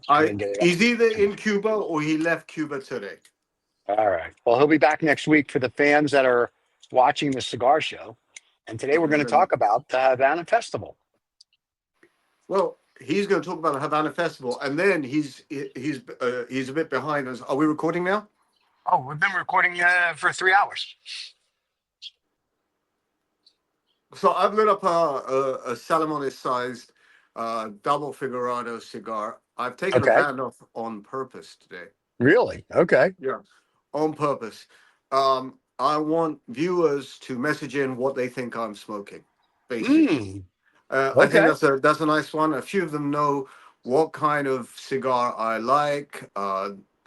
I didn't get it. he's either in Cuba or he left Cuba today. All right. Well, he'll be back next week for the fans that are watching the cigar show. And today we're going to talk about the Havana Festival. Well, he's going to talk about the Havana Festival, and then he's a bit behind us. Are we recording now? Oh, we've been recording for 3 hours. So I've lit up a Salamon-sized Double Figurado cigar. I've taken the Okay. band off on purpose today. Really? Okay. Yeah, on purpose. I want viewers to message in what they think I'm smoking, basically. I think Okay. that's a nice one. A few of them know what kind of cigar I like.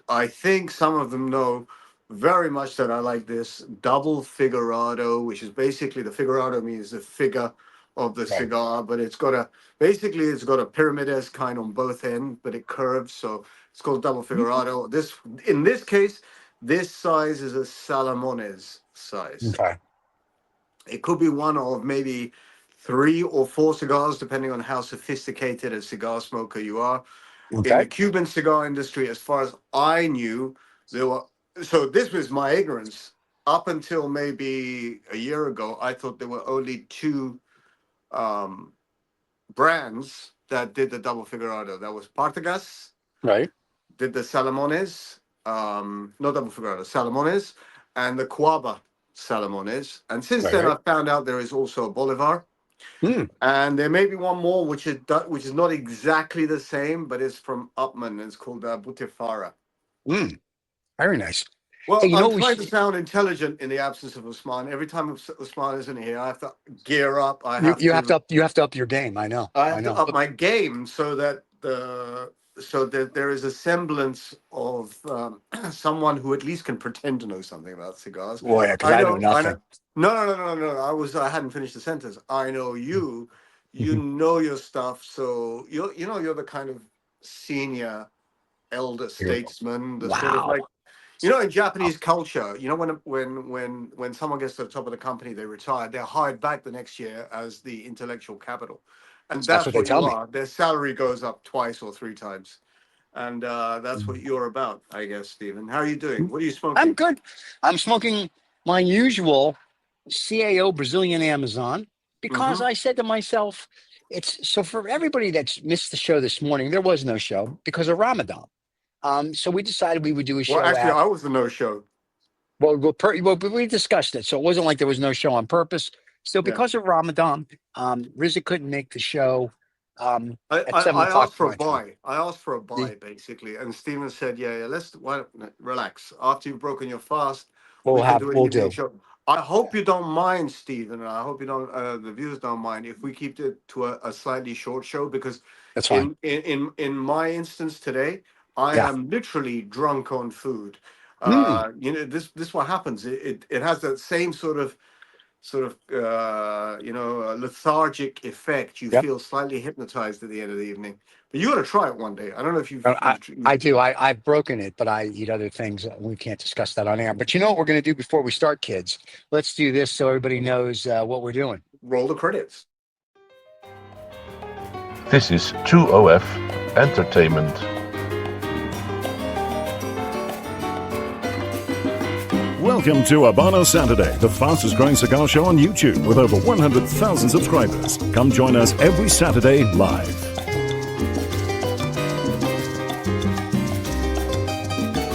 I think some of them know very much that I like this Double Figurado, which is basically the Figurado means the figure of the Right. cigar, but it's got a pyramid-esque kind on both ends, but it curves, so it's called Double Figurado. In this case, this size is a Salamones size. Okay. It could be one of maybe 3 or 4 cigars, depending on how sophisticated a cigar smoker you are. In Okay. the Cuban cigar industry, as far as I knew, there were. So this was my ignorance. Up until maybe a year ago, I thought there were only 2 um, brands that did the Double Figurado. That was Partagás, Right. did the Salamones, not Double Figurado, Salamones, and the Cuaba Salamones. And since Right. then, Right. I found out there is also a Bolivar. Hmm. And there may be one more which is not exactly the same, but it's from Upman. It's called Butefara. Hmm. Very nice. Hey, Well, you know I'm what we trying to should, sound intelligent in the absence of Usman. Every time Usman isn't here, I have to gear up. you have to up your game. I know. I I have to know. up But my game so that there is a semblance of someone who at least can pretend to know something about cigars. boy, because I know I know. nothing. No. I hadn't finished the sentence. I know you. You know your stuff. So you're the kind of senior elder statesman, the sort of Wow. like in Japanese culture, when someone gets to the top of the company, they retire, they're hired back the next year as the intellectual capital. And That's that's what they what you tell me. are. Their salary goes up twice or 3 times. And that's what you're about, I guess, Stephen. How are you doing? What are you I'm smoking? good. I'm smoking my usual CAO Brazilian Amazon because Mm-hmm. I said to myself, it's so for everybody that's missed the show this morning, there was no show because of Ramadan. So we decided we would do a Well, show actually, after. I was the no-show. Well, we discussed it, so it wasn't like there was no show on purpose. So Yeah. because of Ramadan, Riza couldn't make the show I, at I, seven I o'clock asked for a my time. buy. I asked for a See? buy, basically. And Stephen said, yeah, relax. After you've broken your fast, we We'll can do an we'll evening do. show. I Yeah, hope you don't mind, Stephen, and I hope you don't, the viewers don't mind if we keep it to a slightly short show, because that's fine. in my instance today, I Yeah. am literally drunk on food. Mm, This what happens. It has that same lethargic effect. You yep. feel slightly hypnotized at the end of the evening. But you got to try it one day. I don't know if No, you've I do. I've broken it, but I eat other things. We can't discuss that on air. But you know what we're going to do before we start, kids? Let's do this so everybody knows what we're doing. roll the credits. This is 2OF Entertainment. Welcome to Habanos Saturday, the fastest growing cigar show on YouTube with over 100,000 subscribers. Come join us every Saturday live.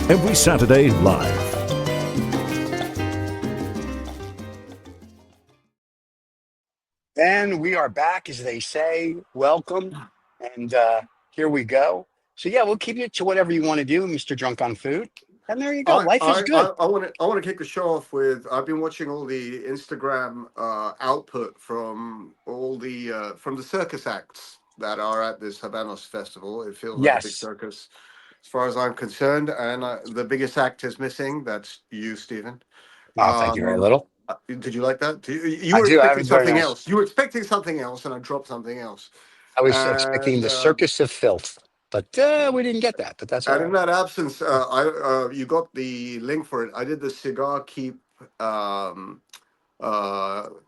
Every Saturday live. And we are back, as they say. Welcome. And here we go. So, yeah, we'll keep it to whatever you want to do, Mr. Drunk on Food. And there you go. I Life is I good. I want to kick the show off with, I've been watching all the Instagram output from all the from the circus acts that are at this Habanos festival. It feels like a big Yes. circus, as far as I'm concerned. And the biggest act is missing. That's you, Stephen. Oh, thank you very Um, little. did you like that? You I were do. I expecting was very something nice. else. You were expecting something else, and I dropped something else. I was expecting And the circus of filth, but we didn't get that. But that's all and in right. that absence, you got the link for it. I did the Cigar Keep um,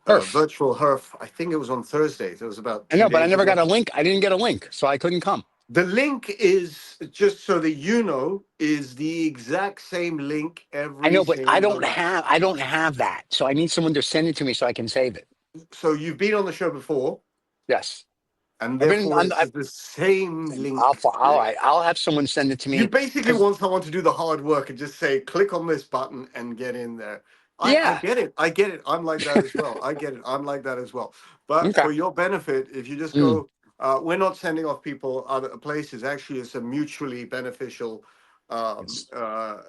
Perf. virtual herf. I think it was on Thursday. So it was about I two know, but I days never got ago. a link. I didn't get a link, so I couldn't come. The link is, just so that you know, is the exact same link I every know, but single night. I don't have that. So I need someone to send it to me so I can save it. So you've been on the show before, Yes. and I've been therefore on. it's the same link. All right. I'll have someone send it to You me basically because want someone to do the hard work and just say, click on this button and get in there. I yeah. get it. I get it. I'm like that as well. I get it. I'm like that as well. But Okay. for your benefit, if you just Mm, go, we're not sending off people other places. Actually, it's a mutually beneficial yes.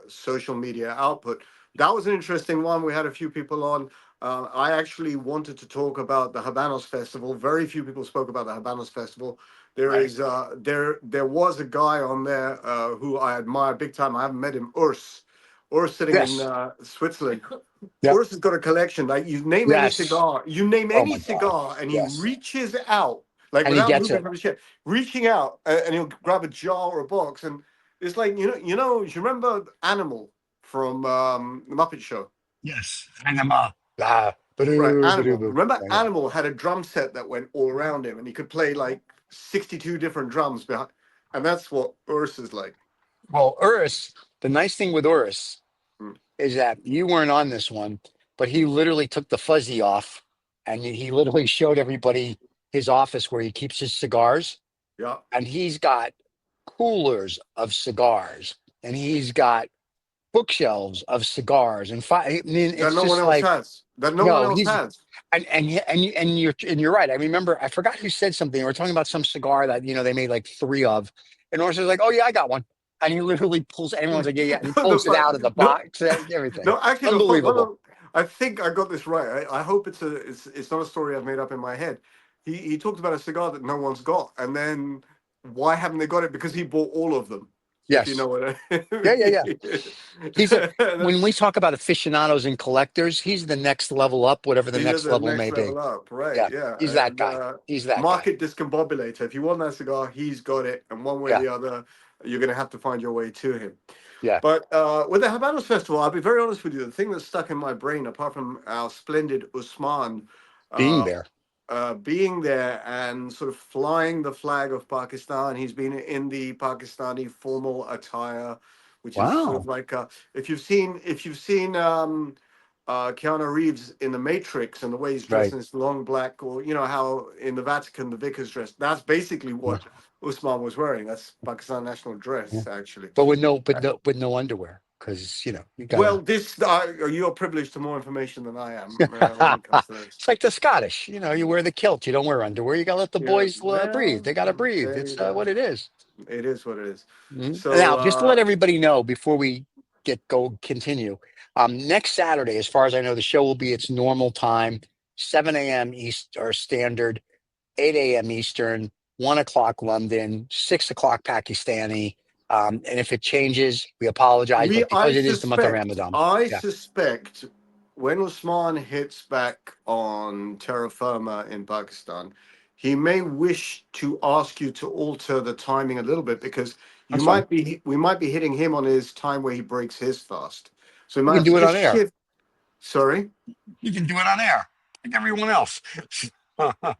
social media output. That was an interesting one. We had a few people on. I actually wanted to talk about the Habanos Festival. Very few people spoke about the Habanos Festival. There Right. is there was a guy on there who I admire big time. I haven't met him. Urs sitting in Yes. Switzerland. Yep. Urs has got a collection. Like Yes. you name Oh any my God. cigar, and he Yes. reaches out like And he without gets moving it. from his chair, reaching out, and he'll grab a jar or a box, and it's like Do you remember Animal from the Muppet Show? Yes. Anima. Right, Animal. Remember, Yeah, yeah. Animal had a drum set that went all around him, and he could play like 62 different drums behind, and that's what Urs is like. Well, Urus, the nice thing with Urus Mm, is that you weren't on this one, but he literally took the fuzzy off and he literally showed everybody his office where he keeps his cigars. yeah, And he's got coolers of cigars and he's got bookshelves of cigars. And I mean, that it's no one just else like, has. That no one no, else he's has. and you're right. I remember I forgot who said something. We were talking about some cigar that they made like three of, and Orson was like, "Oh yeah, I got one," and he literally pulls. Everyone's like, "Yeah, yeah," and he the pulls it out of fun, the no, box and everything. no. Actually, the fun. No, Unbelievable. no. I think I got this right. I hope it's not a story I've made up in my head. He talked about a cigar that no one's got, and then why haven't they got it? Because he bought all of them. If you know Yes. what I Yeah, yeah, yeah. He's a mean. when we talk about aficionados and collectors, he's the next level up, whatever the He is next the level may next be. level up, right? Yeah, Yeah, he's that and guy. He's that guy. market discombobulator. If you want that cigar, he's got it, and one way or Yeah, the other, you're going to have to find your way to him. yeah. But with the Habanos Festival, I'll be very honest with you. The thing that's stuck in my brain, apart from our splendid Usman Being uh, there. being there and sort of flying the flag of Pakistan, he's been in the Pakistani formal attire, which is sort of Wow. like if you've seen Keanu Reeves in The Matrix and the way he's dressed Right. in this long black, or how in the Vatican the vicar's dressed. That's basically Yeah. what Usman was wearing. That's Pakistan national Yeah. dress, actually. But with no underwear, because you Well, gotta. this you're privileged to more information than I am when it comes to this. It's like the Scottish. You wear the kilt. You don't wear underwear. You gotta let the Yeah, boys breathe. well, They gotta breathe. there It's you go. what it is. It is what it is. Mhm. So, Now, just to let everybody know before we continue, next Saturday, as far as I know, the show will be its normal time, 7 a.m. East or Standard, 8 a.m. Eastern, 1 o'clock London, 6 o'clock Pakistani. And if it changes, we apologize, we, but because it is the month of Ramadan, I yeah, suspect when Usman hits back on terra firma in Pakistan, he may wish to ask you to alter the timing a little bit because that's fine. we might be hitting him on his time where he breaks his fast. So we We might can have to do it on just air. shift. Sorry. You can do it on air, like everyone else.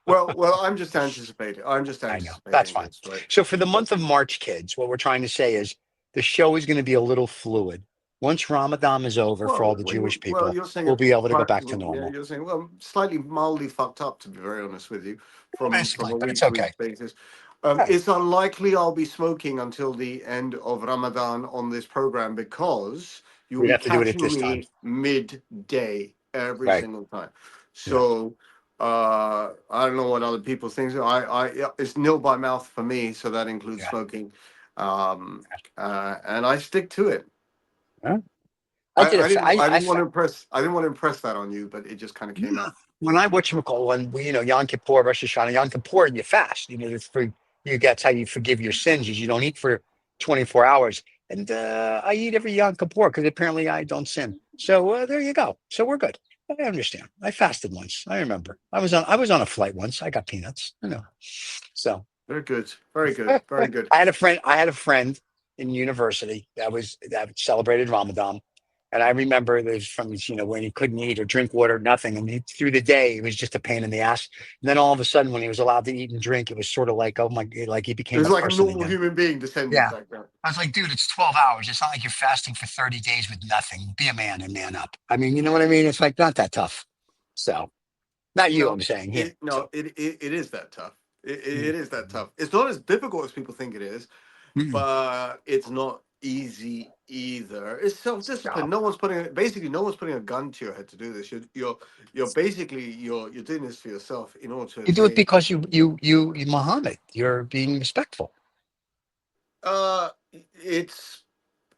Well, I'm just anticipating. I'm just I know. That's anticipating fine. this, right? So for the month of March, kids, what we're trying to say is the show is going to be a little fluid. Once Ramadan is over for all Well, the well, Jewish well, people, you're saying we'll it. be able to go back to Yeah, normal. you're saying slightly mildly fucked up, to be very honest with you, from Basically, a but it's week to okay. week basis. Hey, It's unlikely I'll be smoking until the end of Ramadan on this program because you'll we'd be have to do it at catching this time. me midday every Right. single time. Yeah. So I don't know what other people think. Yeah, it's nil by mouth for me, so that includes Yeah. smoking, and I stick to it. Huh? I did I it. didn't I didn't want to impress that on you, but it just kind of came No. out. When I whatchamacall, when we, Yom Kippur, Rosh Hashanah, Yom Kippur, you fast. It's for you. That's how you forgive your sins. Is you don't eat for 24 hours. And I eat every Yom Kippur because apparently I don't sin. So there you go. So we're good. I understand. I fasted once. I remember. I was on a flight once. I got peanuts. So Very good. Very good. Very good. I had a friend. I had a friend in university that celebrated Ramadan, And I remember there's from, when he couldn't eat or drink water, nothing. And through the day, it was just a pain in the ass. And then all of a sudden, when he was allowed to eat and drink, it was sort of like, oh my, like he It became was a like a person normal again. human being descended Yeah. like that. I was like, dude, it's 12 hours. It's not like you're fasting for 30 days with nothing. Be a man and man up. I mean, you know what I mean? It's like not that tough. So, not you, No, I'm saying him. So, it is that tough. mm, It is that tough. It's not as difficult as people think it is, mm, but it's not easy either. It's no. self-discipline. No one's putting a gun to your head to do this. You're basically you're doing this for yourself in order to You do it attain. because you Muhammad. You're being respectful. Uh, it's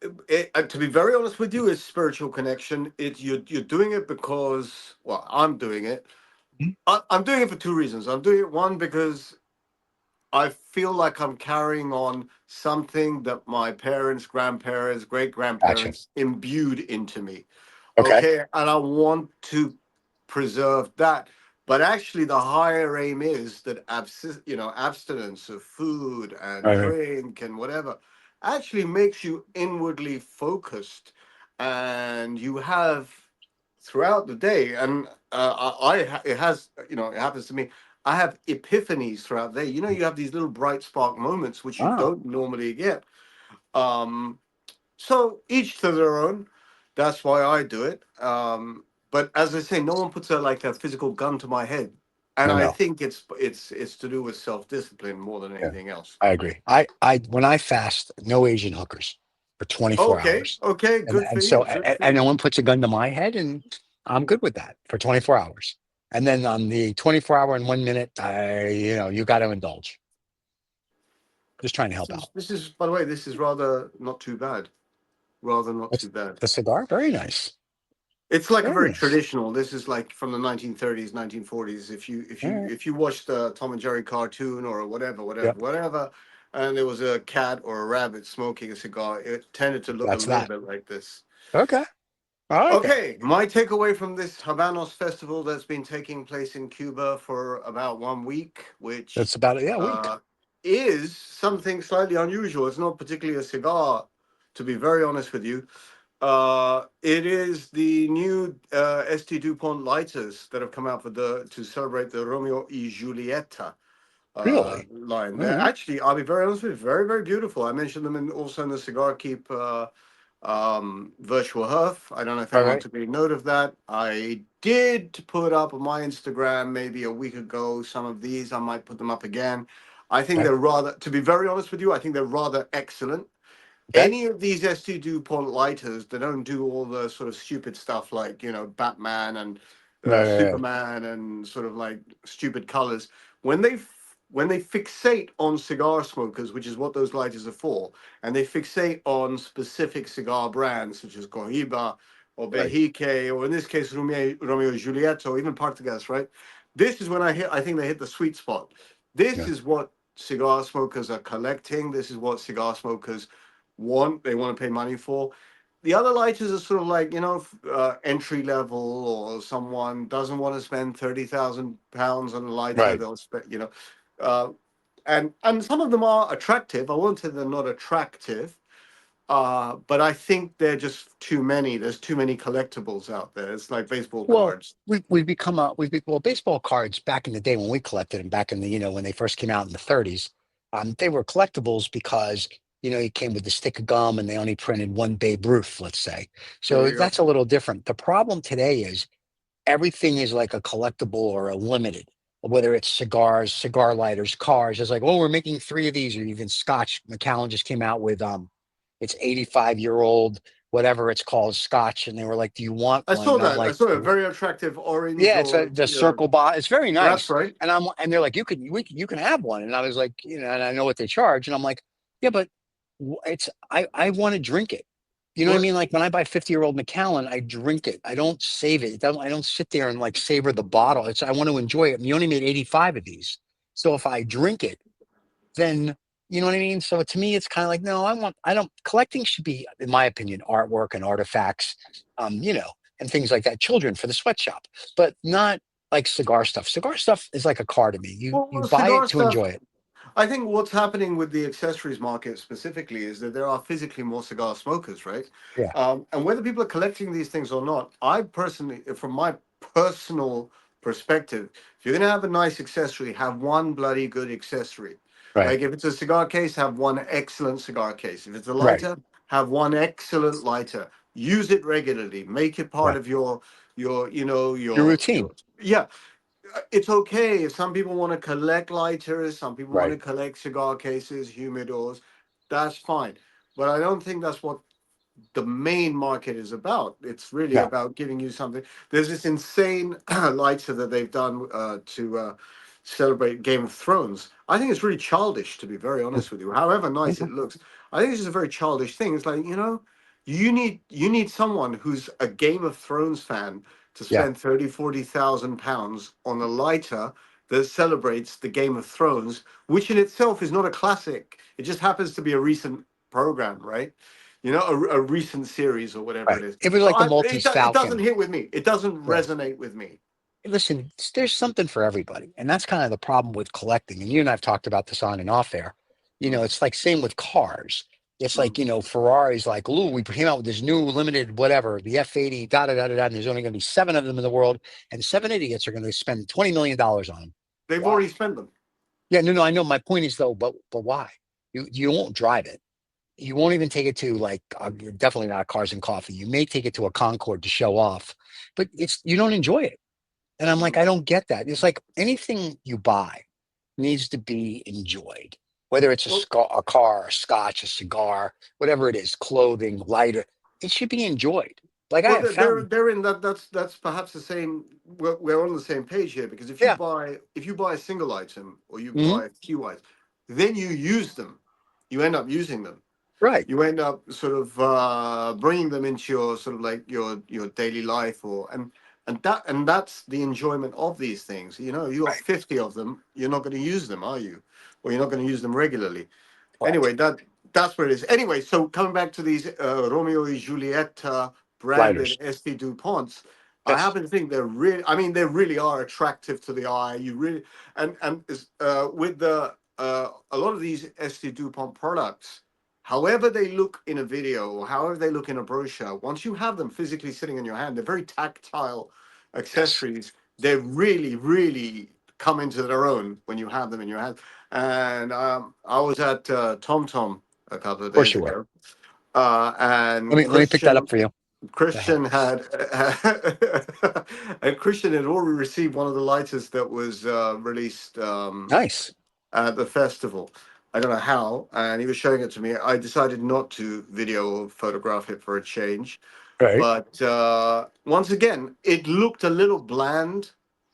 to be very honest with you, it's spiritual connection. It's you're doing it because, well, I'm doing it. Mhm. I'm doing it for two reasons. I'm doing it, one, because I feel like I'm carrying on something that my parents, grandparents, great Gotcha. grandparents imbued into me. Okay. Okay. And I want to preserve that. But actually, the higher aim is that abstinence of food and Right, right. drink and whatever actually makes you inwardly focused. And you have throughout the day, and it has, it happens to me. I have epiphanies throughout the day. You have these little bright spark moments which you Oh, don't normally get. Um, so each to their own. That's why I do it. But as I say, no one puts a physical gun to my head, and no, I no. think it's to do with self discipline more than Yeah, anything else. I agree. When I fast, no Asian hookers for 24 Okay, hours. okay, And good for and you, so good for and you. no one puts a gun to my head, and I'm good with that for 24 hours. And then on the 24-hour and 1 minute, you got to indulge. Just trying to help out. This is, by the way, this is rather not too bad. Rather not What's too bad. the cigar? Very nice. It's like a Very very nice. traditional. This is like from the 1930s, 1940s. If you if All you right. if you watch the Tom and Jerry cartoon or Yep. whatever, and there was a cat or a rabbit smoking a cigar, it tended to look a That's little that. bit like this. Okay. I like it. Okay, my takeaway from this Habanos festival that's been taking place in Cuba for about 1 week, which That's about it. Yeah, a week. uh, is something slightly unusual. It's not particularly a cigar, to be very honest with you. It is the new ST Dupont lighters that have come out to celebrate the Romeo y Julieta Really. line. All They're right. actually, I'll be very honest with you, very, very beautiful. I mentioned them also in the Cigar Keep virtual hearth. I don't know if All anyone right. took any note of that. I did put up on my Instagram maybe a week ago some of these. I might put them up again. I think Okay. they're rather, to be very honest with you, I think they're rather excellent. Okay. Any of these ST Dupont lighters, they don't do all the sort of stupid stuff like, Batman and No, no, no. Superman and sort of like stupid colors. When they fixate on cigar smokers, which is what those lighters are for, and they fixate on specific cigar brands such as Cohiba or Right. Behike, or in this case Romeo y Julieta, or even Partagás, right? This is when I think they hit the sweet spot. This Yeah. is what cigar smokers are collecting. This is what cigar smokers they want to pay money for. The other lighters are sort of like, entry level, or someone doesn't want to spend £30,000 on a lighter. Right. They'll spend, uh, and some of them are attractive. I won't say they're not attractive, but I think they're just too many. There's too many collectibles out there. It's like baseball Well, cards. well, baseball cards back in the day when we collected them, back in when they first came out in the 30s, they were collectibles because you came with the stick of gum and they only printed one Babe Ruth, let's say. There So you go. that's a little different. The problem today is everything is like a collectible or a limited, whether it's cigars, cigar lighters, cars. It's like, oh, we're making three of these, or even Scotch. Macallan just came out with it's 85-year-old, whatever it's called, Scotch, and they were like, "Do you want I one?" saw And I'm that. I like, saw a very attractive orange "Yeah, it's or the circle box. It's very that's nice." right. And they're like, you can have one." And I was like, and I know what they charge, and I'm like, "Yeah, but I want to drink it." You know what I Well, mean? Like when I buy 50-year-old Macallan, I drink it. I don't save it. I don't sit there and like savor the bottle. I want to enjoy it. And you only made 85 of these. So if I drink it, then you know what I mean? So to me, it's kind of like, no, I don't, collecting should be, in my opinion, artwork and artifacts, and things like that. Children for the sweatshop, but not like cigar stuff. Cigar stuff is like a car to me. You well, buy cigar it to stuff. enjoy it. I think what's happening with the accessories market specifically is that there are physically more cigar smokers, right? Yeah. And whether people are collecting these things or not, I personally, from my personal perspective, if you're going to have a nice accessory, have one bloody good accessory. Right. Like if it's a cigar case, have one excellent cigar case. If it's a Right. lighter, have one excellent lighter. Use it regularly. Make it part Right. of your Your routine. yeah. It's okay if some people want to collect lighters, some people want to Right. collect cigar cases, humidors. That's fine, but I don't think that's what the main market is about. It's really No. about giving you something. There's this insane lighter that they've done to celebrate Game of Thrones. I think it's really childish, to be very honest with you. However nice it looks, I think it's just a very childish thing. It's like, you need someone who's a Game of Thrones fan to Yeah. spend 30, 40,000 pounds on a lighter that celebrates the Game of Thrones, which in itself is not a classic. It just happens to be a recent program, right? A recent series or whatever it Right. is. It was So like the Maltese it doesn't Falcon. hit with me. It doesn't Yeah. resonate with me. Listen, there's something for everybody. And that's kind of the problem with collecting. And you and I've talked about this on and off air. Mm, It's like same with cars. It's like, mm. Ferrari's like, Lou, we came out with this new limited whatever, the F80, da da da da da, and there's only going to be seven of them in the world, and seven idiots are going to spend $20 million on them. They've Why? already spent them. Yeah, no, I know. My point is though, but why? You won't drive it. You won't even take it to like definitely not Cars and Coffee. You may take it to a Concord to show off, but you don't enjoy it. And I'm like, Mm. I don't get that. It's like anything you buy needs to be enjoyed, whether it's Well, a car, a scotch, a cigar, whatever it is, clothing, lighter. It should be enjoyed. Like I Well, have found, they're in that. That's perhaps the same. We're on the same page here because yeah, if you buy a single item or you mhm, buy a few items, then you use them. You end up using them. right, You end up sort of bringing them into your sort of like your daily life, and that's the enjoyment of these things. You got right, 50 of them. You're not going to use them, are you? Or you're not going to use them regularly. correct. Anyway, that's where it is. Anyway, so coming back to these Romeo y Julieta branded Lighters, SD Duponts, I yes, happen to think they're really. I mean, they really are attractive to the eye. You really with the a lot of these SD Dupont products, however they look in a video or however they look in a brochure, once you have them physically sitting in your hand, they're very tactile yes, accessories. They really, really come into their own when you have them in your hand. And I was at Tom Tom a couple of of course days you were. ago, and Let me pick that up for you. Go ahead. Christian had and Christian had already received one of the lighters that was released Nice, at the festival. I don't know how, and he was showing it to me. I decided not to video or photograph it for a change, right, but once again, it looked a little bland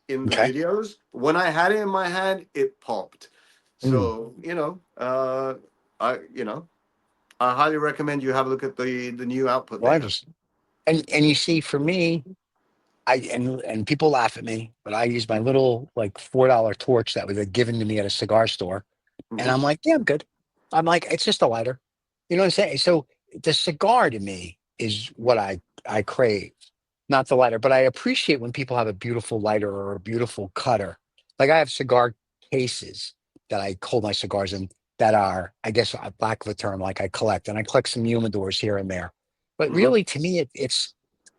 in the okay. videos. When I had it in my hand, it popped. Mm. So I I highly recommend you have a look at the new output they have. Lighters, and you see, for me, and people laugh at me, but I use my little like $4 torch that was given to me at a cigar store. And Hmm. I'm like, yeah, I'm good. I'm like, it's just a lighter. You know what I'm saying? So the cigar to me is what I crave, not the lighter. But I appreciate when people have a beautiful lighter or a beautiful cutter. Like I have cigar cases that I hold my cigars in that are, I guess, lack of a term, like I collect, and I collect some humidors here and there. But Hmm. really, to me,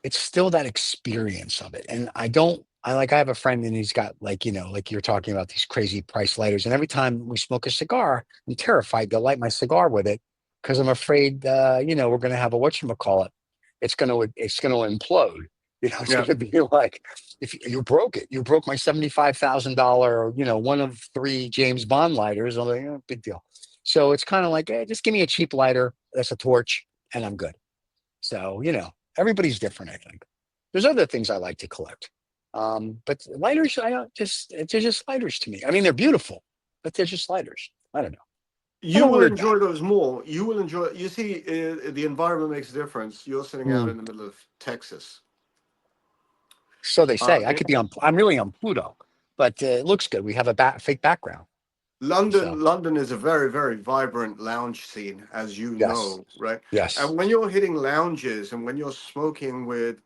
it's still that experience of it. And I don't. I have a friend and he's got like, like you're talking about these crazy price lighters. And every time we smoke a cigar, I'm terrified to light my cigar with it because I'm afraid, we're going to have a whatchamacallit. It's going to implode. It's Yeah. going to be like, if you broke it, you broke my $75,000, one of three James Bond lighters. I'm like, big deal. So it's kind of like, just give me a cheap lighter. That's a torch and I'm good. So, everybody's different, I think. There's other things I like to collect. But lighters, I don't they're just lighters to me. I mean, they're beautiful, but they're just lighters. I don't know. I'm You a will weird guy. enjoy those more. You will enjoy. You see, the environment makes a difference. You're sitting out Mm. in the middle of Texas. So they Uh, say. I'm really on Pluto, but it looks good. We have a fake background. So London is a very, very vibrant lounge scene, as you yes, know, right? yes, And when you're hitting lounges and when you're smoking with,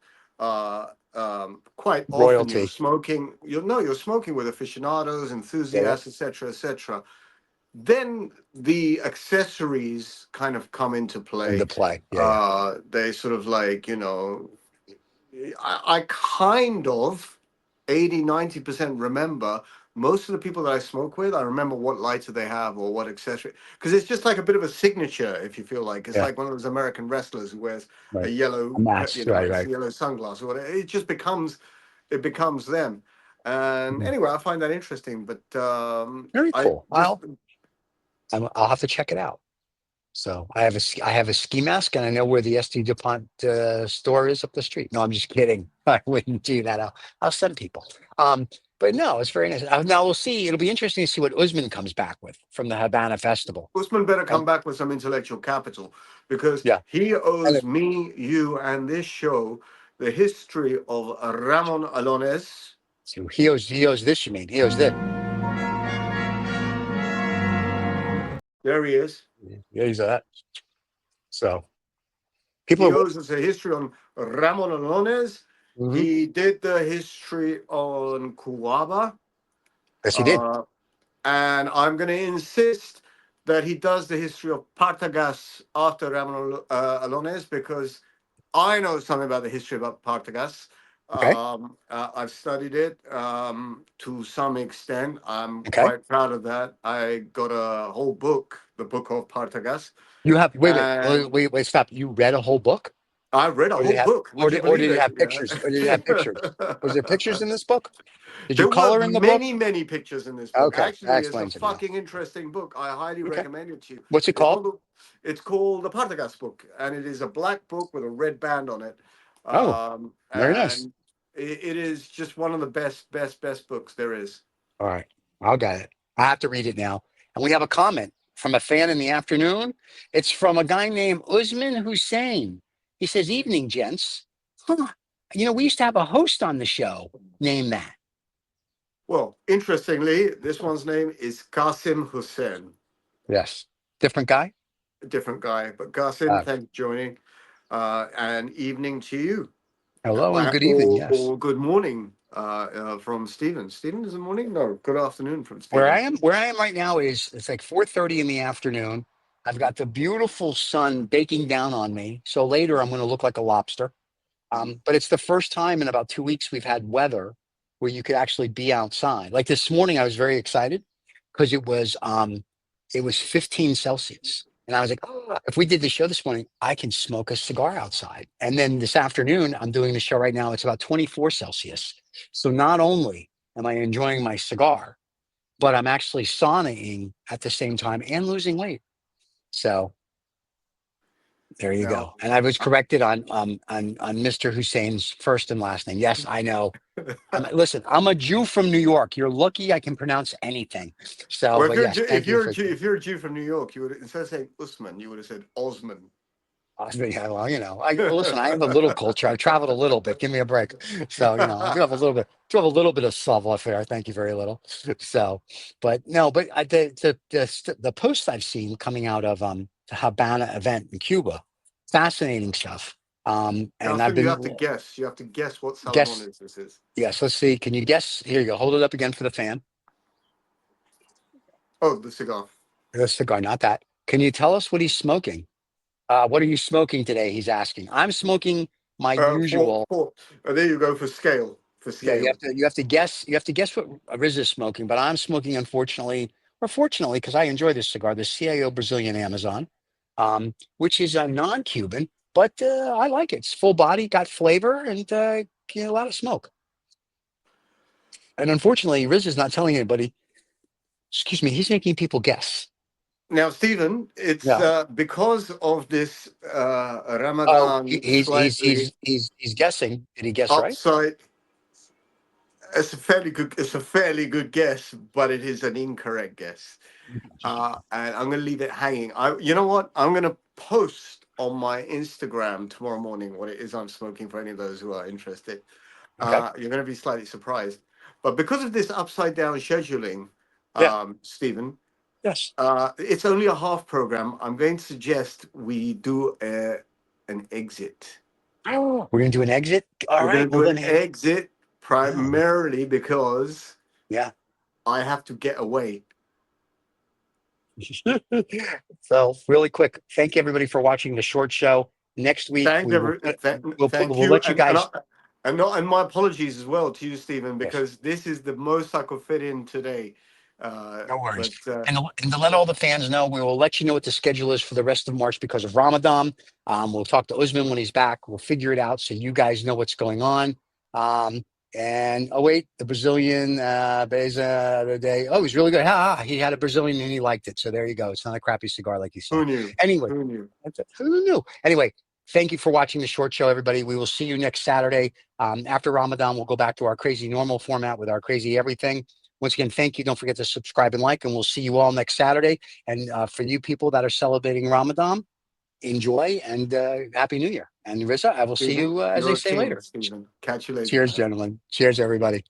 quite often royalty. you're smoking with aficionados, Yeah, yeah. enthusiasts, etc., etc. then the accessories kind of come into play. Into play. Yeah. They sort of like, I kind of 80-90% remember most of the people that I smoke with. I remember what lighter they have or what accessory, because it's just like a bit of a signature. If you feel like it's Yeah. like one of those American wrestlers who wears a Right. yellow, A mask. Right. yellow sunglass or whatever. It just becomes them. And Mhm. anyway, I find that interesting. But Very I cool. just I'll have to check it out. So I have a ski mask, and I know where the SD Dupont store is up the street. No, I'm just kidding. I wouldn't do that. I'll send people. But no, it's very nice. Now we'll see. It'll be interesting to see what Usman comes back with from the Havana Festival. Usman better And come back with some intellectual capital, because yeah, he and owes me, you, and this show the history of Ramon Allones. so he owes this. You mean he owes this? There he is. Yeah, he's that. So people He are. owes us a history on Ramon Allones. Mhm. He did the history on Cuaba. Yes, he did. Uh, and I'm going to insist that he does the history of Partagás after Ramon Allones, because I know something about the history about Partagás. Okay. I've studied it to some extent. I'm Okay. quite proud of that. I got a whole book, the book of Partagás, You have and wait, stop. You read a whole book? I read a Or did it whole have, book. Would you or believe did it it? have pictures? Or did it have pictures? Was there pictures in this book? Did you There were color in the book? many, many pictures in this book. Okay, that Actually, it's a explains it now. fucking interesting book. I highly Okay, recommend it to you. what's it It's called? on the, it's called the Partagás book, and it is a black book with a red band on it. Oh, very nice. And it is just one of the best books there is. All right, I'll get it. I have to read it now. And we have a comment from a fan in the afternoon. It's from a guy named Usman Hussein. He says, "Evening, gents. Huh. We used to have a host on the show named that." Well, interestingly, this one's name is Qasim Hussein. Yes, different guy. A different guy, but Qasim, Uh, thanks for joining. And evening to you. Hello and good evening. Yes. Or good morning from Stephen. Stephen, is it morning? No, good afternoon from Where Stephen. where I am right now is it's like 4:30 in the afternoon. I've got the beautiful sun baking down on me. So later I'm going to look like a lobster. But it's the first time in about 2 weeks we've had weather where you could actually be outside. Like this morning, I was very excited because it was 15 Celsius. And I was like, oh, if we did the show this morning, I can smoke a cigar outside. And then this afternoon, I'm doing the show right now. It's about 24 Celsius. So not only am I enjoying my cigar, but I'm actually saunaing at the same time and losing weight. So there you Now, go. And I was corrected on Mr. Hussein's first and last name. Yes, I know. Listen, I'm a Jew from New York. You're lucky I can pronounce anything. So, well, but yes, thank you for. if you're a Jew from New York, you would, instead of saying Usman, you would have said Osman. Yeah, well, listen, I have a little culture. I've traveled a little bit. Give me a break. So, I do have a little bit, of savoir-faire. Thank you very little. So, but no, but the posts I've seen coming out of the Habana event in Cuba, fascinating stuff. And I've Justin, you been have to guess. You have to guess what Salamon guess. is. This is. Yes, let's see. Can you guess? Here you go. Hold it up again for the fan. Oh, the cigar. The cigar, not that. Can you tell us what he's smoking? What are you smoking today? He's asking. I'm smoking my usual. There you go for scale. For Yeah, scale. you have to guess. You have to guess what Riz is smoking. But I'm smoking, unfortunately, or fortunately, because I enjoy this cigar, the CIO Brazilian Amazon, which is a non-Cuban, but I like it. It's full body, got flavor, and a lot of smoke. And unfortunately, Riz is not telling anybody. Excuse me. He's making people guess. Now, Stephen, it's Yeah. because of this Oh, Ramadan slightly he's guessing. Did he guess right? upside. It's a fairly good guess, but it is an incorrect guess. And I'm going to leave it hanging. You know what? I'm going to post on my Instagram tomorrow morning what it is I'm smoking for any of those who are interested. Okay. You're going to be slightly surprised, but because of this upside down scheduling, Yeah. Stephen, Yes. it's only a half program. I'm going to suggest we do an exit. Oh, we're gonna do an exit. All We're going right. to Well do an then, hey. exit Oh, primarily because yeah. I have to get away. So really quick, thank everybody for watching the short show. Next week Thank we will every, th- thank we'll you, let you guys. and my apologies as well to you, Stephen, Yes. because this is the most I could fit in today. No worries. But And to let all the fans know, we will let you know what the schedule is for the rest of March because of Ramadan. We'll talk to Usman when he's back. We'll figure it out so you guys know what's going on. And oh wait, the Brazilian Beza the day. Oh, he's really good. He had a Brazilian and he liked it. So there you go. It's not a crappy cigar like you said. who knew? Anyway, Who knew? who knew? Anyway, thank you for watching the short show, everybody. We will see you next Saturday. After Ramadan, we'll go back to our crazy normal format with our crazy everything. Once again, thank you. Don't forget to subscribe and like, and we'll see you all next Saturday. And for you people that are celebrating Ramadan, enjoy and Happy New Year. And Riza, I will see you, as they You're a say, king, later. Stephen. Catch you later, Cheers, man. gentlemen. Cheers, everybody.